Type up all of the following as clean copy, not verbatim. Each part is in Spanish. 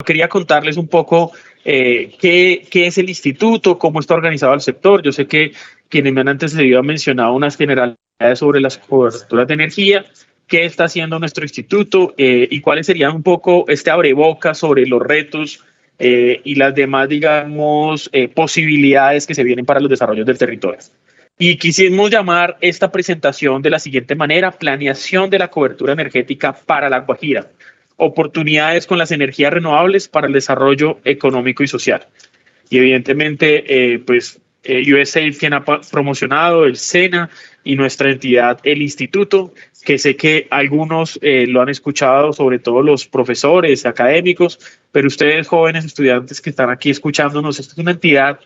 quería contarles un poco qué es el instituto, cómo está organizado el sector. Yo sé que quienes me han antecedido han mencionado unas generalidades sobre las coberturas de energía, qué está haciendo nuestro instituto y cuáles serían un poco este abrebocas sobre los retos y las demás, digamos, posibilidades que se vienen para los desarrollos del territorio. Y quisimos llamar esta presentación de la siguiente manera: planeación de la cobertura energética para La Guajira, oportunidades con las energías renovables para el desarrollo económico y social. Y evidentemente, USAID, quien ha promocionado, el SENA y nuestra entidad, el instituto, que sé que algunos lo han escuchado, sobre todo los profesores académicos, pero ustedes, jóvenes estudiantes que están aquí escuchándonos, esta es una entidad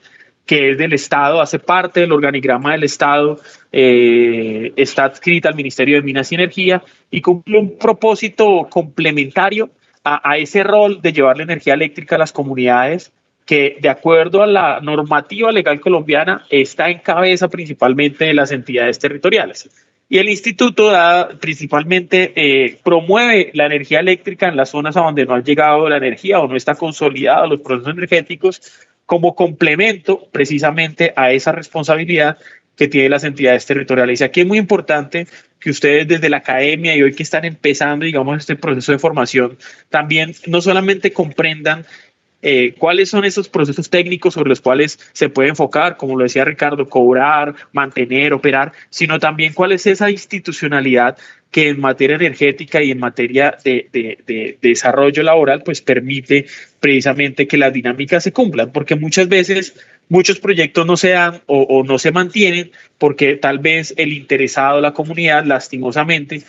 que es del Estado, hace parte del organigrama del Estado, está adscrita al Ministerio de Minas y Energía y cumple un propósito complementario a ese rol de llevar la energía eléctrica a las comunidades, que de acuerdo a la normativa legal colombiana está en cabeza principalmente de las entidades territoriales. Y el instituto principalmente promueve la energía eléctrica en las zonas a donde no ha llegado la energía o no está consolidado los procesos energéticos, como complemento precisamente a esa responsabilidad que tienen las entidades territoriales. Y aquí es muy importante que ustedes desde la academia y hoy que están empezando, digamos, este proceso de formación, también no solamente comprendan cuáles son esos procesos técnicos sobre los cuales se puede enfocar, como lo decía Ricardo, cobrar, mantener, operar, sino también cuál es esa institucionalidad que en materia energética y en materia de desarrollo laboral pues permite precisamente que las dinámicas se cumplan, porque muchas veces muchos proyectos no se dan o no se mantienen porque tal vez el interesado, la comunidad, lastimosamente,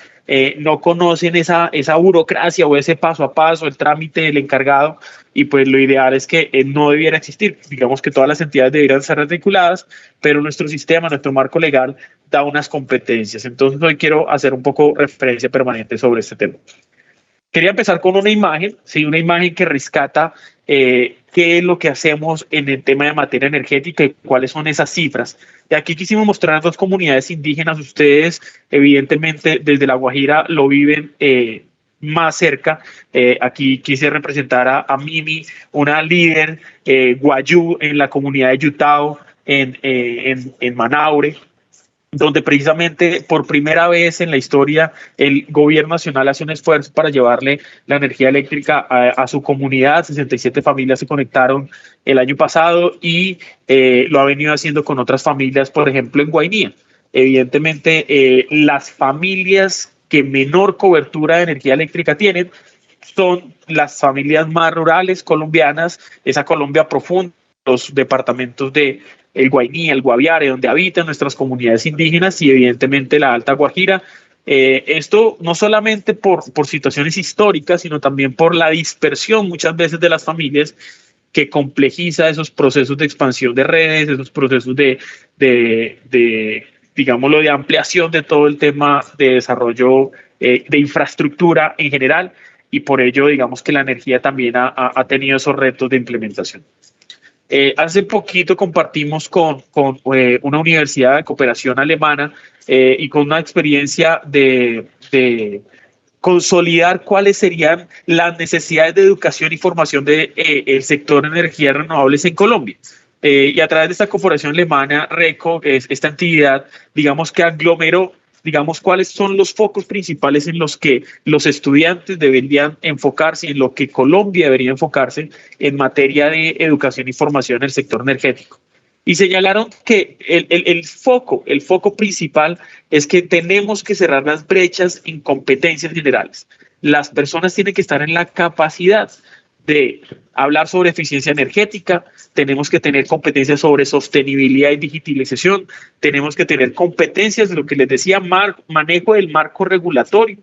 no conocen esa burocracia o ese paso a paso, el trámite del encargado, y pues lo ideal es que no debiera existir. Digamos que todas las entidades deberían ser articuladas, pero nuestro sistema, nuestro marco legal da unas competencias. Entonces hoy quiero hacer un poco referencia permanente sobre este tema. Quería empezar con una imagen, ¿sí? Una imagen que rescata qué es lo que hacemos en el tema de materia energética y cuáles son esas cifras. Y aquí quisimos mostrar a dos comunidades indígenas. Ustedes, evidentemente, desde La Guajira lo viven más cerca. Aquí quise representar a Mimi, una líder guayú en la comunidad de Yutao, en Manaure, donde precisamente por primera vez en la historia el gobierno nacional hace un esfuerzo para llevarle la energía eléctrica a su comunidad. 67 familias se conectaron el año pasado y lo ha venido haciendo con otras familias, por ejemplo en Guainía. Evidentemente las familias que menor cobertura de energía eléctrica tienen son las familias más rurales colombianas, esa Colombia profunda, los departamentos de el Guainí, el Guaviare, donde habitan nuestras comunidades indígenas, y evidentemente la Alta Guajira. Esto no solamente por situaciones históricas, sino también por la dispersión muchas veces de las familias, que complejiza esos procesos de expansión de redes, esos procesos digámoslo, de ampliación de todo el tema de desarrollo de infraestructura en general, y por ello digamos que la energía también ha tenido esos retos de implementación. Hace poquito compartimos con una universidad de cooperación alemana y con una experiencia de consolidar cuáles serían las necesidades de educación y formación del sector de energías renovables en Colombia. Y a través de esta corporación alemana, RECO, esta entidad, digamos que aglomeró, digamos, cuáles son los focos principales en los que los estudiantes deberían enfocarse, en lo que Colombia debería enfocarse en materia de educación y formación en el sector energético. Y señalaron que el foco principal es que tenemos que cerrar las brechas en competencias generales. Las personas tienen que estar en la capacidad de hablar sobre eficiencia energética, tenemos que tener competencias sobre sostenibilidad y digitalización, tenemos que tener competencias de lo que les decía, manejo del marco regulatorio,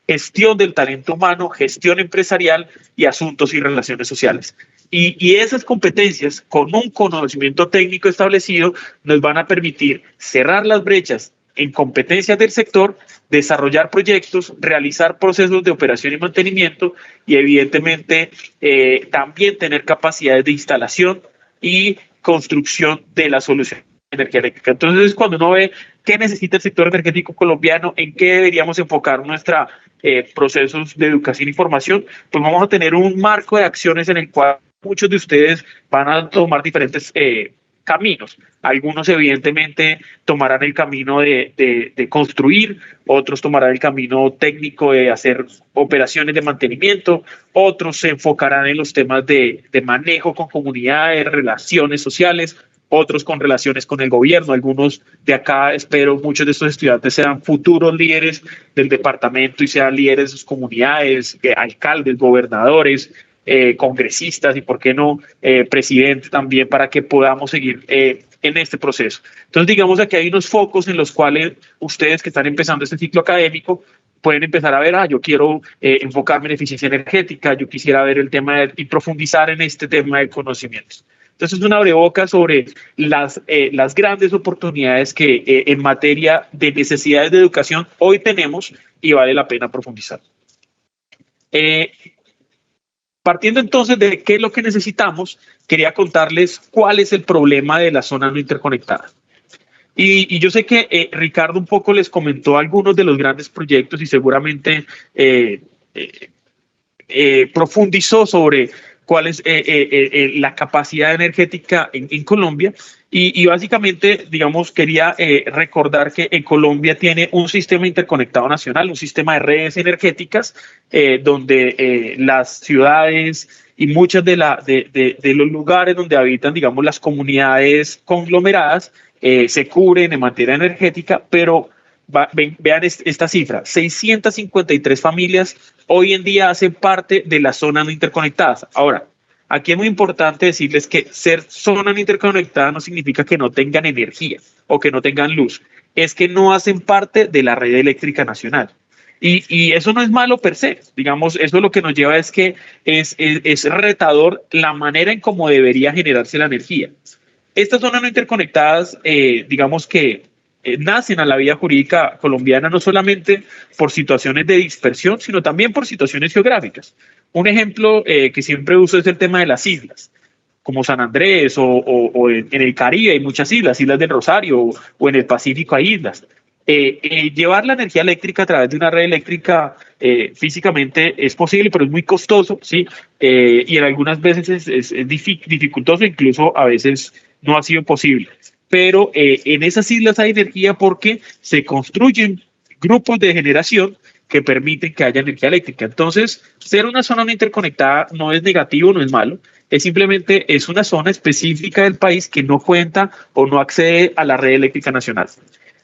gestión del talento humano, gestión empresarial y asuntos y relaciones sociales. Y esas competencias, con un conocimiento técnico establecido, nos van a permitir cerrar las brechas en competencias del sector, desarrollar proyectos, realizar procesos de operación y mantenimiento y evidentemente también tener capacidades de instalación y construcción de la solución de energía eléctrica. Entonces, cuando uno ve qué necesita el sector energético colombiano, en qué deberíamos enfocar nuestros procesos de educación y formación, pues vamos a tener un marco de acciones en el cual muchos de ustedes van a tomar diferentes caminos. Algunos evidentemente tomarán el camino de construir, otros tomarán el camino técnico de hacer operaciones de mantenimiento, otros se enfocarán en los temas de manejo con comunidades, relaciones sociales, otros con relaciones con el gobierno. Algunos de acá, espero, muchos de estos estudiantes sean futuros líderes del departamento y sean líderes de sus comunidades, alcaldes, gobernadores, congresistas y, por qué no, presidente también, para que podamos seguir en este proceso. Entonces, digamos, aquí hay unos focos en los cuales ustedes que están empezando este ciclo académico pueden empezar a ver, yo quiero enfocarme en eficiencia energética, yo quisiera ver el tema y profundizar en este tema de conocimientos. Entonces, es una abrebocas sobre las grandes oportunidades que en materia de necesidades de educación hoy tenemos y vale la pena profundizar. Partiendo entonces de qué es lo que necesitamos, quería contarles cuál es el problema de la zona no interconectada. Y yo sé que Ricardo un poco les comentó algunos de los grandes proyectos y seguramente profundizó sobre cuál es la capacidad energética en Colombia. Y básicamente, digamos, quería recordar que en Colombia tiene un sistema interconectado nacional, un sistema de redes energéticas, donde las ciudades y muchos de los lugares donde habitan, digamos, las comunidades conglomeradas se cubren en materia energética, pero vean esta cifra: 653 familias hoy en día hacen parte de las zonas no interconectadas. Ahora, aquí es muy importante decirles que ser zona no interconectada no significa que no tengan energía o que no tengan luz, es que no hacen parte de la red eléctrica nacional. Y eso no es malo per se, digamos, eso lo que nos lleva es que es retador la manera en cómo debería generarse la energía. Estas zonas no interconectadas, digamos que nacen a la vida jurídica colombiana no solamente por situaciones de dispersión, sino también por situaciones geográficas. Un ejemplo que siempre uso es el tema de las islas, como San Andrés o en el Caribe hay muchas islas, Islas del Rosario o en el Pacífico hay islas. Llevar la energía eléctrica a través de una red eléctrica físicamente es posible, pero es muy costoso, ¿sí? Y en algunas veces es dificultoso, incluso a veces no ha sido posible. Pero en esas islas hay energía porque se construyen grupos de generación que permiten que haya energía eléctrica. Entonces, ser una zona no interconectada no es negativo, no es malo, es una zona específica del país que no cuenta o no accede a la red eléctrica nacional.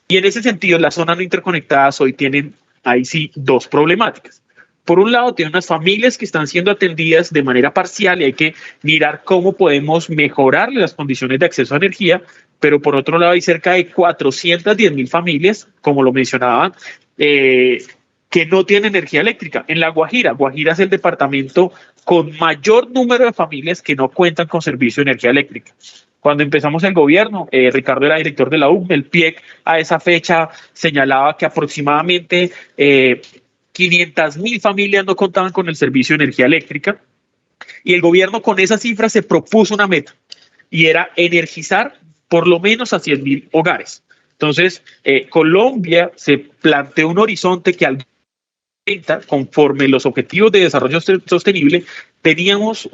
Y en ese sentido, las zonas no interconectadas hoy tienen, ahí sí, dos problemáticas. Por un lado, tienen unas familias que están siendo atendidas de manera parcial y hay que mirar cómo podemos mejorar las condiciones de acceso a energía, pero por otro lado hay cerca de 410.000 familias, como lo mencionaban, que no tienen energía eléctrica. En La Guajira, Guajira es el departamento con mayor número de familias que no cuentan con servicio de energía eléctrica. Cuando empezamos el gobierno, Ricardo era director de la UCME, el PIEC a esa fecha señalaba que aproximadamente 500.000 familias no contaban con el servicio de energía eléctrica, y el gobierno con esa cifra se propuso una meta, y era energizar por lo menos a 100.000 hogares. Entonces, Colombia se planteó un horizonte que al 2030, conforme los objetivos de desarrollo sostenible, tenemos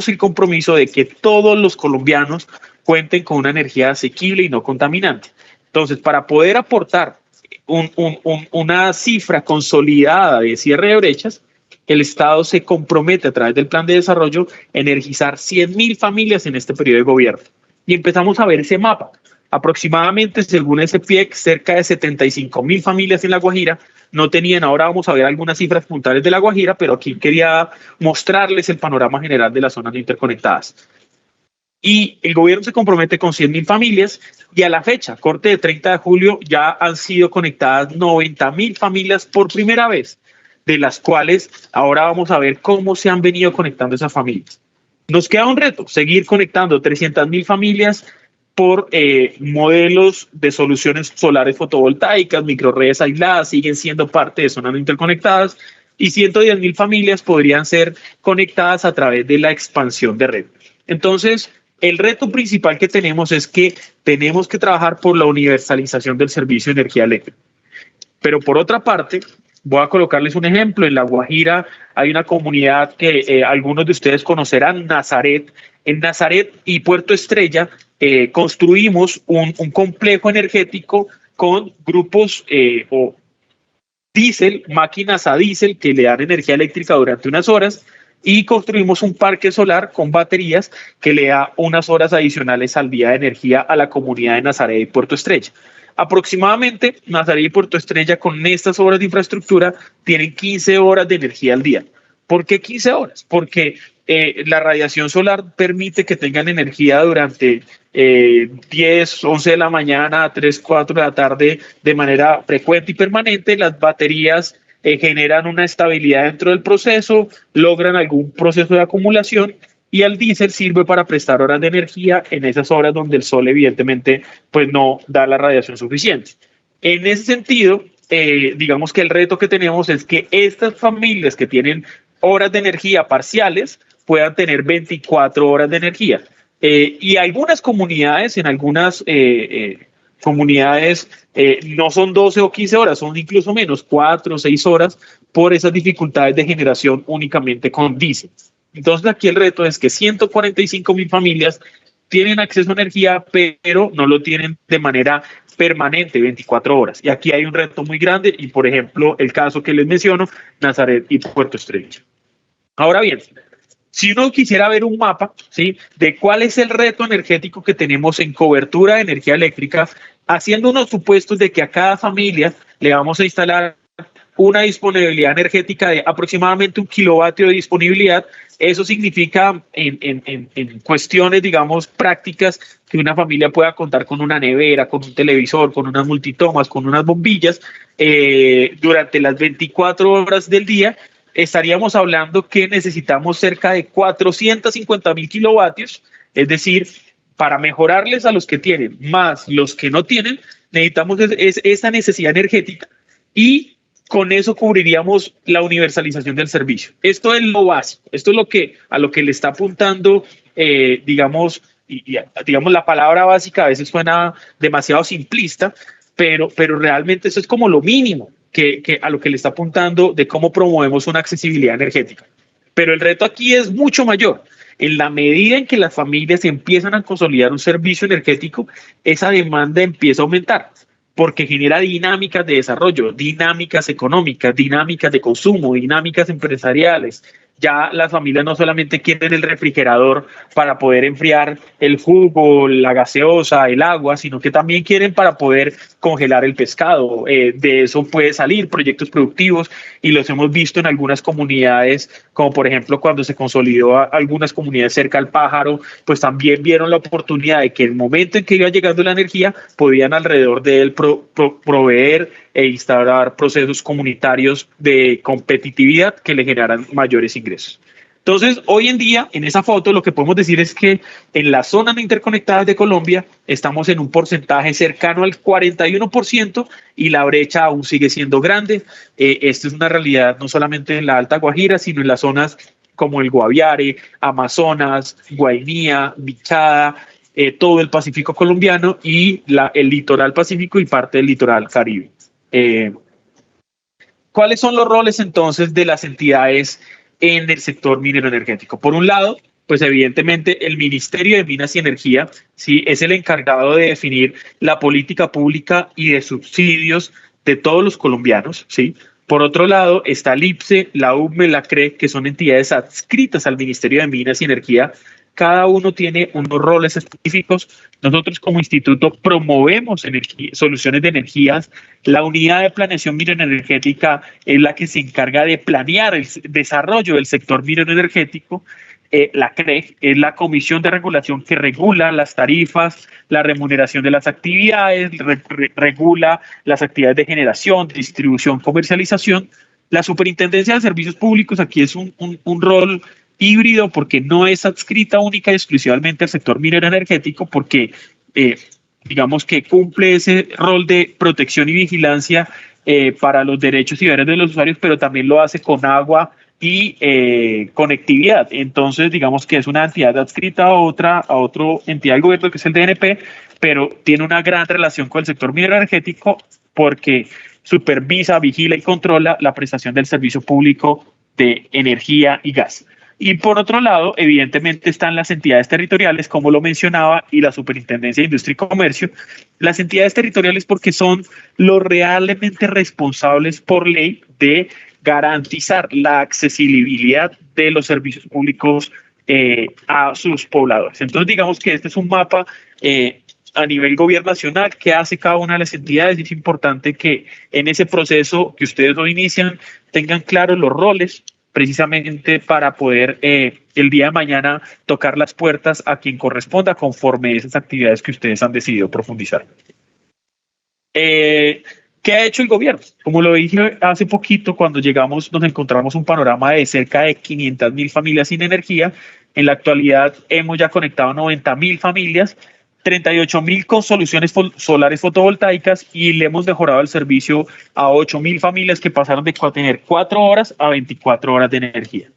el compromiso de que todos los colombianos cuenten con una energía asequible y no contaminante. Entonces, para poder aportar una cifra consolidada de cierre de brechas, el Estado se compromete a través del plan de desarrollo a energizar 100.000 familias en este periodo de gobierno. Y empezamos a ver ese mapa. Aproximadamente, según ese PIEC, cerca de 75.000 familias en La Guajira no tenían. Ahora vamos a ver algunas cifras puntuales de La Guajira, pero aquí quería mostrarles el panorama general de las zonas interconectadas. Y el gobierno se compromete con 100.000 familias y a la fecha, corte de 30 de julio, ya han sido conectadas 90.000 familias por primera vez, de las cuales ahora vamos a ver cómo se han venido conectando esas familias. Nos queda un reto, seguir conectando 300.000 familias por modelos de soluciones solares fotovoltaicas, microredes aisladas, siguen siendo parte de zonas no interconectadas, y 110.000 familias podrían ser conectadas a través de la expansión de red. Entonces, El reto principal que tenemos es que tenemos que trabajar por la universalización del servicio de energía eléctrica. Pero por otra parte, voy a colocarles un ejemplo. En La Guajira hay una comunidad que algunos de ustedes conocerán, Nazaret. En Nazaret y Puerto Estrella construimos un complejo energético con grupos o diésel, máquinas a diésel que le dan energía eléctrica durante unas horas, y construimos un parque solar con baterías que le da unas horas adicionales al día de energía a la comunidad de Nazaret y Puerto Estrella. Aproximadamente Nazaret y Puerto Estrella con estas obras de infraestructura tienen 15 horas de energía al día. ¿Por qué 15 horas? Porque la radiación solar permite que tengan energía durante 10, 11 de la mañana, 3, 4 de la tarde de manera frecuente y permanente. Las baterías generan una estabilidad dentro del proceso, logran algún proceso de acumulación, y el diésel sirve para prestar horas de energía en esas horas donde el sol evidentemente pues no da la radiación suficiente. En ese sentido, digamos que el reto que tenemos es que estas familias que tienen horas de energía parciales puedan tener 24 horas de energía. Y algunas comunidades, en algunas comunidades no son 12 o 15 horas, son incluso menos, 4 o 6 horas, por esas dificultades de generación únicamente con diésel. Entonces aquí el reto es que 145,000 familias tienen acceso a energía, pero no lo tienen de manera permanente, 24 horas. Y aquí hay un reto muy grande, y por ejemplo, el caso que les menciono, Nazaret y Puerto Estrella. Ahora bien, si uno quisiera ver un mapa, ¿sí?, de cuál es el reto energético que tenemos en cobertura de energía eléctrica, haciendo unos supuestos de que a cada familia le vamos a instalar una disponibilidad energética de aproximadamente 1 kilovatio de disponibilidad. Eso significa en cuestiones, digamos, prácticas, que una familia pueda contar con una nevera, con un televisor, con unas multitomas, con unas bombillas, durante las 24 horas del día. Estaríamos hablando que necesitamos cerca de 450,000 kilovatios, es decir, para mejorarles a los que tienen más los que no tienen, necesitamos esa necesidad energética, y con eso cubriríamos la universalización del servicio. Esto es lo básico, esto es a lo que le está apuntando, digamos, digamos, la palabra básica a veces suena demasiado simplista, pero realmente eso es como lo mínimo que a lo que le está apuntando de cómo promovemos una accesibilidad energética. Pero el reto aquí es mucho mayor. En la medida en que las familias empiezan a consolidar un servicio energético, esa demanda empieza a aumentar, porque genera dinámicas de desarrollo, dinámicas económicas, dinámicas de consumo, dinámicas empresariales. Ya las familias no solamente quieren el refrigerador para poder enfriar el jugo, la gaseosa, el agua, sino que también quieren para poder congelar el pescado. De eso puede salir proyectos productivos, y los hemos visto en algunas comunidades, como por ejemplo cuando se consolidó algunas comunidades cerca al Pájaro, pues también vieron la oportunidad de que el momento en que iba llegando la energía, podían alrededor de él proveer e instaurar procesos comunitarios de competitividad que le generaran mayores ingresos. Entonces, hoy en día, en esa foto, lo que podemos decir es que en las zonas interconectadas de Colombia estamos en un porcentaje cercano al 41%, y la brecha aún sigue siendo grande. Esto es una realidad no solamente en la Alta Guajira, sino en las zonas como el Guaviare, Amazonas, Guainía, Bichada, todo el Pacífico colombiano, y el litoral pacífico y parte del litoral caribe. ¿Cuáles son los roles entonces de las entidades en el sector minero energético? Por un lado, pues evidentemente el Ministerio de Minas y Energía, ¿sí?, es el encargado de definir la política pública y de subsidios de todos los colombianos, ¿sí? Por otro lado, está el IPSE, la UME, la CRE, que son entidades adscritas al Ministerio de Minas y Energía. Cada uno tiene unos roles específicos. Nosotros como instituto promovemos soluciones de energías. La unidad de planeación minera energética es la que se encarga de planear el desarrollo del sector minero energético. La CREG es la comisión de regulación que regula las tarifas, la remuneración de las actividades, regula las actividades de generación, distribución, comercialización. La Superintendencia de Servicios Públicos aquí es un rol híbrido, porque no es adscrita única y exclusivamente al sector minero energético, porque digamos que cumple ese rol de protección y vigilancia para los derechos y deberes de los usuarios, pero también lo hace con agua, y conectividad. Entonces, digamos que es una entidad adscrita a otra entidad del gobierno, que es el DNP, pero tiene una gran relación con el sector minero energético porque supervisa, vigila y controla la prestación del servicio público de energía y gas. Y por otro lado, evidentemente están las entidades territoriales, como lo mencionaba, y la Superintendencia de Industria y Comercio. Las entidades territoriales porque son los realmente responsables por ley de garantizar la accesibilidad de los servicios públicos a sus pobladores. Entonces, digamos que este es un mapa a nivel gobierno nacional que hace cada una de las entidades. Es importante que en ese proceso que ustedes lo inician tengan claros los roles, precisamente para poder el día de mañana tocar las puertas a quien corresponda conforme a esas actividades que ustedes han decidido profundizar. ¿Qué ha hecho el gobierno? Como lo dije hace poquito, cuando llegamos nos encontramos un panorama de cerca de 500.000 familias sin energía. En la actualidad hemos ya conectado 90.000 familias, 38.000 con soluciones solares fotovoltaicas, y le hemos mejorado el servicio a 8.000 familias que pasaron de tener 4 horas a 24 horas de energía.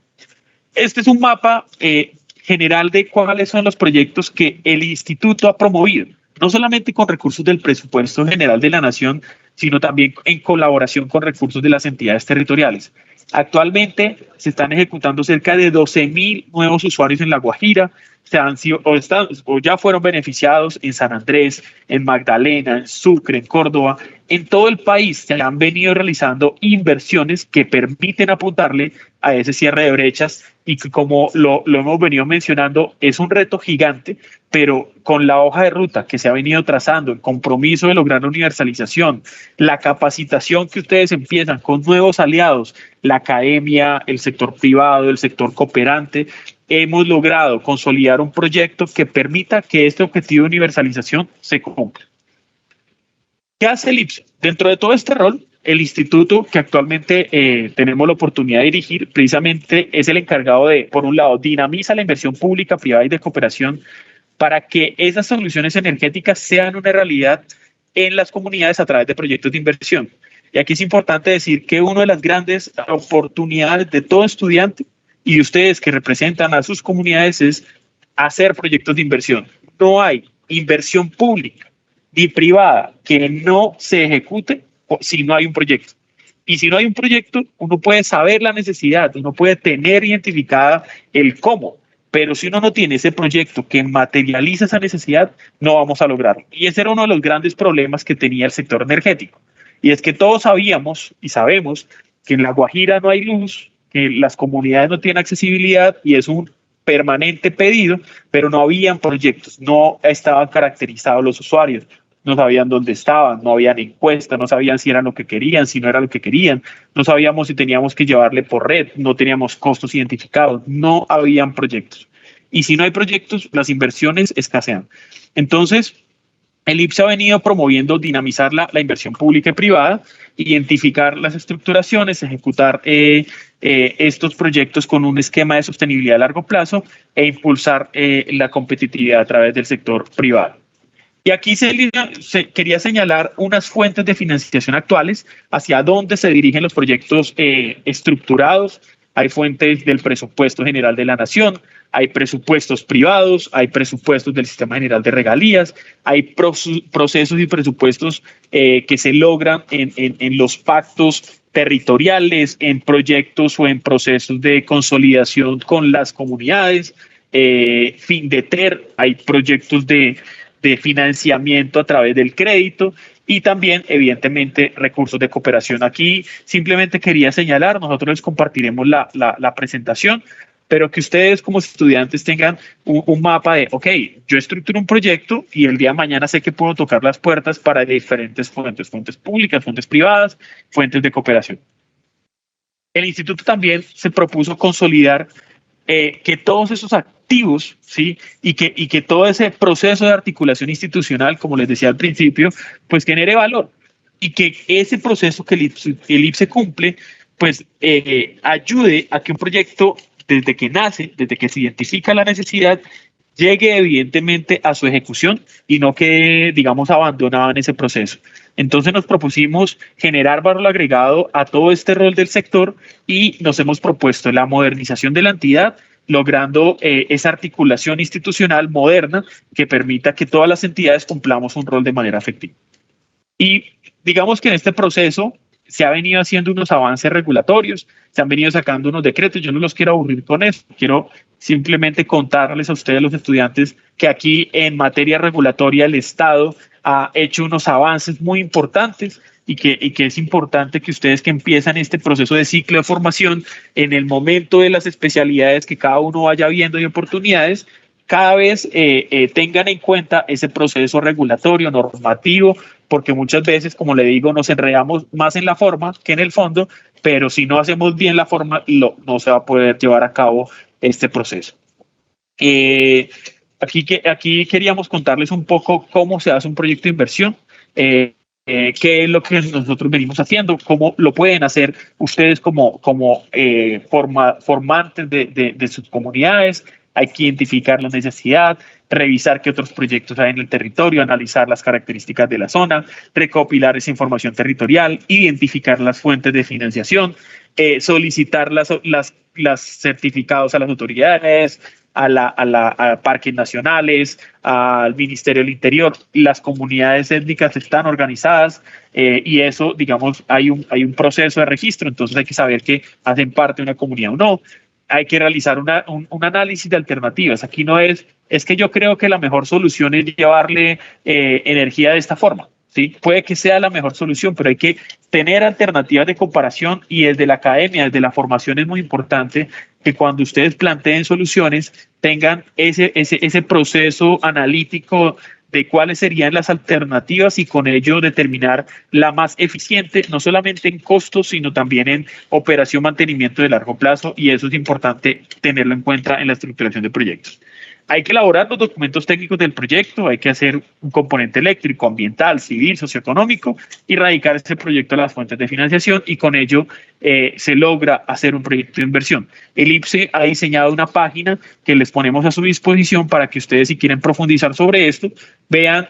Este es un mapa general de cuáles son los proyectos que el instituto ha promovido, no solamente con recursos del presupuesto general de la nación, sino también en colaboración con recursos de las entidades territoriales. Actualmente se están ejecutando cerca de 12.000 nuevos usuarios en La Guajira, o ya fueron beneficiados en San Andrés, en Magdalena, en Sucre, en Córdoba. En todo el país se han venido realizando inversiones que permiten apuntarle a ese cierre de brechas, y que, como lo hemos venido mencionando, es un reto gigante, pero con la hoja de ruta que se ha venido trazando, el compromiso de lograr la universalización, la capacitación que ustedes empiezan con nuevos aliados, la academia, el sector privado, el sector cooperante, hemos logrado consolidar un proyecto que permita que este objetivo de universalización se cumpla. ¿Qué hace el IPSE? Dentro de todo este rol, el instituto que actualmente tenemos la oportunidad de dirigir, precisamente es el encargado de, por un lado, dinamiza la inversión pública, privada y de cooperación para que esas soluciones energéticas sean una realidad en las comunidades a través de proyectos de inversión. Y aquí es importante decir que una de las grandes oportunidades de todo estudiante y de ustedes que representan a sus comunidades es hacer proyectos de inversión. No hay inversión pública ni privada que no se ejecute si no hay un proyecto. Y si no hay un proyecto, uno puede saber la necesidad, uno puede tener identificada el cómo, pero si uno no tiene ese proyecto que materializa esa necesidad, no vamos a lograrlo. Y ese era uno de los grandes problemas que tenía el sector energético. Y es que todos sabíamos y sabemos que en La Guajira no hay luz, que las comunidades no tienen accesibilidad, y es un permanente pedido, pero no habían proyectos, no estaban caracterizados los usuarios, no sabían dónde estaban, no habían encuestas, no sabían si era lo que querían, si no era lo que querían, no sabíamos si teníamos que llevarle por red, no teníamos costos identificados, no habían proyectos. Y si no hay proyectos, las inversiones escasean. Entonces, el IPSE ha venido promoviendo dinamizar la inversión pública y privada, identificar las estructuraciones, ejecutar estos proyectos con un esquema de sostenibilidad a largo plazo e impulsar la competitividad a través del sector privado. Y aquí se quería señalar unas fuentes de financiación actuales, hacia dónde se dirigen los proyectos estructurados. Hay fuentes del presupuesto general de la nación, hay presupuestos privados, hay presupuestos del sistema general de regalías, hay procesos y presupuestos que se logran en los pactos territoriales, en proyectos o en procesos de consolidación con las comunidades. FINDETER, hay proyectos de financiamiento a través del crédito, y también, evidentemente, recursos de cooperación. Aquí simplemente quería señalar, nosotros les compartiremos la presentación, pero que ustedes como estudiantes tengan un mapa de, ok, yo estructuro un proyecto y el día de mañana sé que puedo tocar las puertas para diferentes fuentes públicas, fuentes privadas, fuentes de cooperación. El instituto también se propuso consolidar que todos esos activos, ¿sí? y que todo ese proceso de articulación institucional, como les decía al principio, pues genere valor, y que ese proceso que el IPSE cumple, pues ayude a que un proyecto, desde que nace, desde que se identifica la necesidad, llegue evidentemente a su ejecución y no quede, digamos, abandonado en ese proceso. Entonces nos propusimos generar valor agregado a todo este rol del sector y nos hemos propuesto la modernización de la entidad, logrando esa articulación institucional moderna que permita que todas las entidades cumplamos un rol de manera efectiva. Y digamos que en este proceso se ha venido haciendo unos avances regulatorios, se han venido sacando unos decretos, yo no los quiero aburrir con eso, quiero simplemente contarles a ustedes, los estudiantes, que aquí en materia regulatoria el Estado ha hecho unos avances muy importantes y que es importante que ustedes que empiezan este proceso de ciclo de formación, en el momento de las especialidades que cada uno vaya viendo y oportunidades, cada vez tengan en cuenta ese proceso regulatorio, normativo, porque muchas veces, como le digo, nos enredamos más en la forma que en el fondo, pero si no hacemos bien la forma, no se va a poder llevar a cabo este proceso. Aquí queríamos contarles un poco cómo se hace un proyecto de inversión, qué es lo que nosotros venimos haciendo, cómo lo pueden hacer ustedes como formantes de sus comunidades. Hay que identificar la necesidad, revisar qué otros proyectos hay en el territorio, analizar las características de la zona, recopilar esa información territorial, identificar las fuentes de financiación, solicitar las certificados a las autoridades, a parques nacionales, al Ministerio del Interior. Las comunidades étnicas están organizadas y eso, digamos, hay un proceso de registro, entonces hay que saber que hacen parte de una comunidad o no. Hay que realizar un análisis de alternativas. Aquí no es que yo creo que la mejor solución es llevarle energía de esta forma. ¿Sí? Puede que sea la mejor solución, pero hay que tener alternativas de comparación y desde la academia, desde la formación es muy importante que cuando ustedes planteen soluciones tengan ese proceso analítico de cuáles serían las alternativas y con ello determinar la más eficiente, no solamente en costos, sino también en operación, mantenimiento de largo plazo, y eso es importante tenerlo en cuenta en la estructuración de proyectos. Hay que elaborar los documentos técnicos del proyecto, hay que hacer un componente eléctrico, ambiental, civil, socioeconómico y radicar este proyecto a las fuentes de financiación y con ello se logra hacer un proyecto de inversión. El IPCEI ha diseñado una página que les ponemos a su disposición para que ustedes, si quieren profundizar sobre esto, vean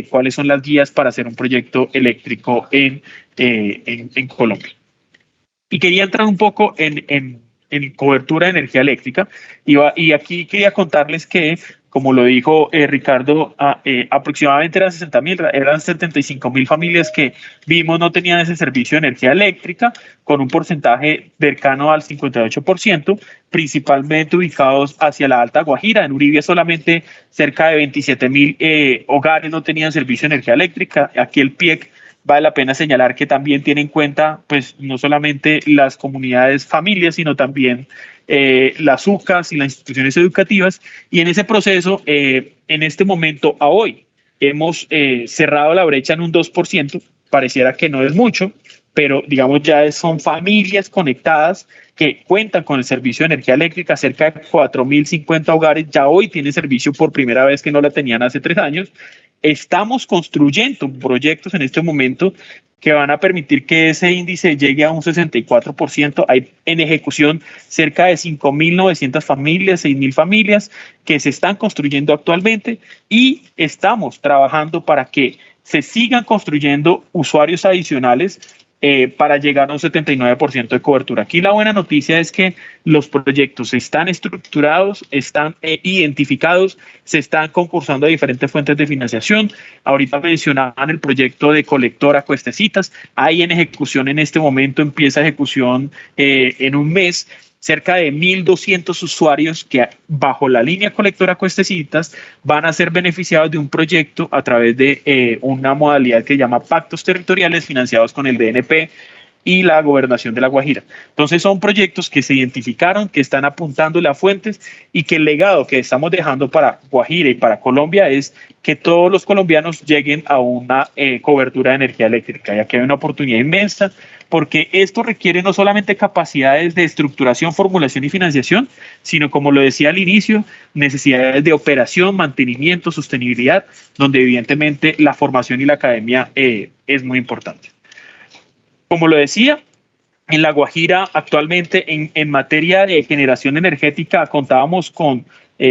cuáles son las guías para hacer un proyecto eléctrico en Colombia. Y quería entrar un poco en cobertura de energía eléctrica. Y aquí quería contarles que, como lo dijo Ricardo, aproximadamente eran 75.000 familias que vimos no tenían ese servicio de energía eléctrica, con un porcentaje cercano al 58%, principalmente ubicados hacia la Alta Guajira. En Uribe solamente cerca de 27.000 hogares no tenían servicio de energía eléctrica. Aquí el PIEC vale la pena señalar que también tiene en cuenta, pues, no solamente las comunidades, familias, sino también las UCAs y las instituciones educativas. Y en ese proceso, en este momento, a hoy, hemos cerrado la brecha en un 2%. Pareciera que no es mucho, pero digamos ya son familias conectadas que cuentan con el servicio de energía eléctrica. Cerca de 4.050 hogares ya hoy tienen servicio por primera vez, que no la tenían hace 3 años. Estamos construyendo proyectos en este momento que van a permitir que ese índice llegue a un 64%. Hay en ejecución cerca de 5.900 familias, 6.000 familias que se están construyendo actualmente y estamos trabajando para que se sigan construyendo usuarios adicionales para llegar a un 79% de cobertura. Aquí la buena noticia es que los proyectos están estructurados, están identificados, se están concursando a diferentes fuentes de financiación. Ahorita mencionaban el proyecto de colectora Cuestecitas. Ahí en ejecución en este momento, empieza ejecución en un mes. Cerca de 1.200 usuarios que bajo la línea colectora Cuestecitas van a ser beneficiados de un proyecto a través de una modalidad que se llama Pactos Territoriales financiados con el DNP y la Gobernación de La Guajira. Entonces son proyectos que se identificaron, que están apuntándole a fuentes y que el legado que estamos dejando para Guajira y para Colombia es que todos los colombianos lleguen a una cobertura de energía eléctrica, ya que hay una oportunidad inmensa, porque esto requiere no solamente capacidades de estructuración, formulación y financiación, sino, como lo decía al inicio, necesidades de operación, mantenimiento, sostenibilidad, donde evidentemente la formación y la academia es muy importante. Como lo decía, en La Guajira actualmente en materia de generación energética contábamos con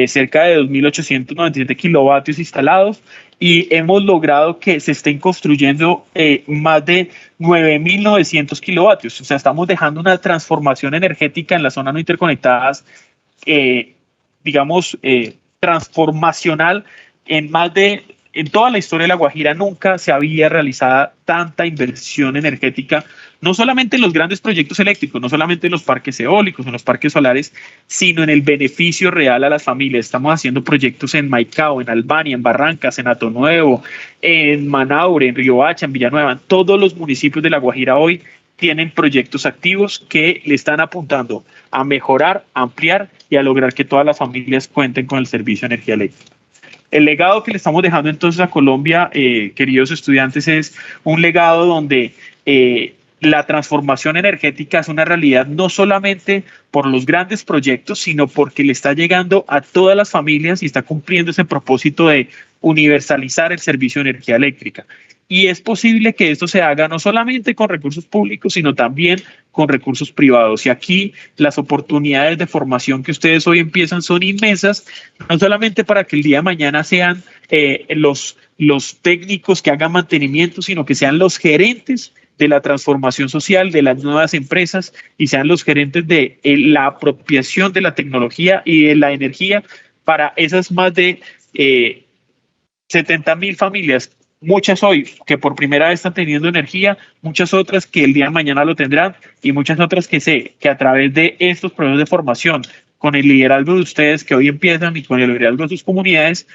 cerca de 2.897 kilovatios instalados, y hemos logrado que se estén construyendo más de 9.900 kilovatios. O sea, estamos dejando una transformación energética en las zonas no interconectadas, digamos, transformacional en toda la historia de La Guajira. Nunca se había realizado tanta inversión energética, no solamente en los grandes proyectos eléctricos, no solamente en los parques eólicos, en los parques solares, sino en el beneficio real a las familias. Estamos haciendo proyectos en Maicao, en Albania, en Barrancas, en Atonuevo, en Manaure, en Riohacha, en Villanueva. En todos los municipios de La Guajira hoy tienen proyectos activos que le están apuntando a mejorar, a ampliar y a lograr que todas las familias cuenten con el servicio de energía eléctrica. El legado que le estamos dejando entonces a Colombia, queridos estudiantes, es un legado donde la transformación energética es una realidad no solamente por los grandes proyectos, sino porque le está llegando a todas las familias y está cumpliendo ese propósito de universalizar el servicio de energía eléctrica. Y es posible que esto se haga no solamente con recursos públicos, sino también con recursos privados. Y aquí las oportunidades de formación que ustedes hoy empiezan son inmensas, no solamente para que el día de mañana sean los técnicos que hagan mantenimiento, sino que sean los gerentes de la transformación social de las nuevas empresas y sean los gerentes de la apropiación de la tecnología y de la energía para esas más de 70.000 familias. Muchas hoy que por primera vez están teniendo energía, muchas otras que el día de mañana lo tendrán, y muchas otras que sé que a través de estos procesos de formación, con el liderazgo de ustedes que hoy empiezan y con el liderazgo de sus comunidades,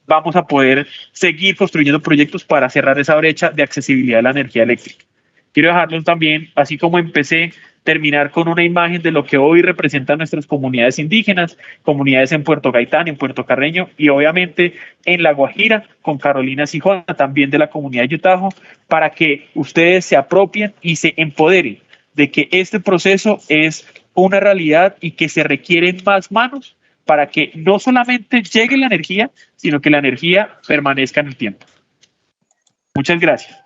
vamos a poder seguir construyendo proyectos para cerrar esa brecha de accesibilidad a la energía eléctrica. Quiero dejarlos también, así como empecé, terminar con una imagen de lo que hoy representan nuestras comunidades indígenas, comunidades en Puerto Gaitán, en Puerto Carreño y obviamente en La Guajira, con Carolina Cijona, también de la comunidad de Yutajo, para que ustedes se apropien y se empoderen de que este proceso es una realidad y que se requieren más manos para que no solamente llegue la energía, sino que la energía permanezca en el tiempo. Muchas gracias.